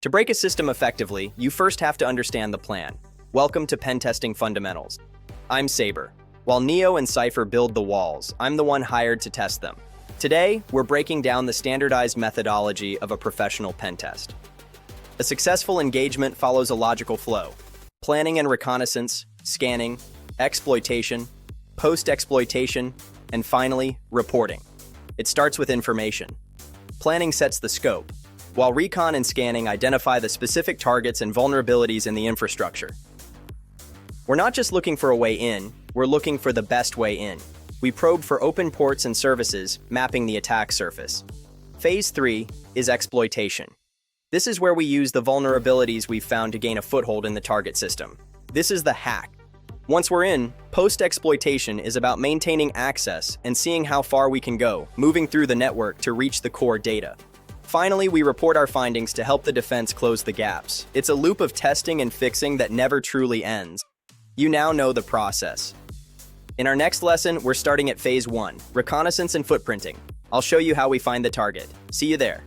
To break a system effectively, you first have to understand the plan. Welcome to Pentesting Fundamentals. I'm Saber. While Neo and Cypher build the walls, I'm the one hired to test them. Today, we're breaking down the standardized methodology of a professional pen test. A successful engagement follows a logical flow. Planning and reconnaissance, scanning, exploitation, post-exploitation, and finally, reporting. It starts with information. Planning sets the scope, while recon and scanning identify the specific targets and vulnerabilities in the infrastructure. We're not just looking for a way in, we're looking for the best way in. We probe for open ports and services, mapping the attack surface. Phase 3 is exploitation. This is where we use the vulnerabilities we've found to gain a foothold in the target system. This is the hack. Once we're in, post-exploitation is about maintaining access and seeing how far we can go, moving through the network to reach the core data. Finally, we report our findings to help the defense close the gaps. It's a loop of testing and fixing that never truly ends. You now know the process. In our next lesson, we're starting at Phase 1, Reconnaissance and Footprinting. I'll show you how we find the target. See you there.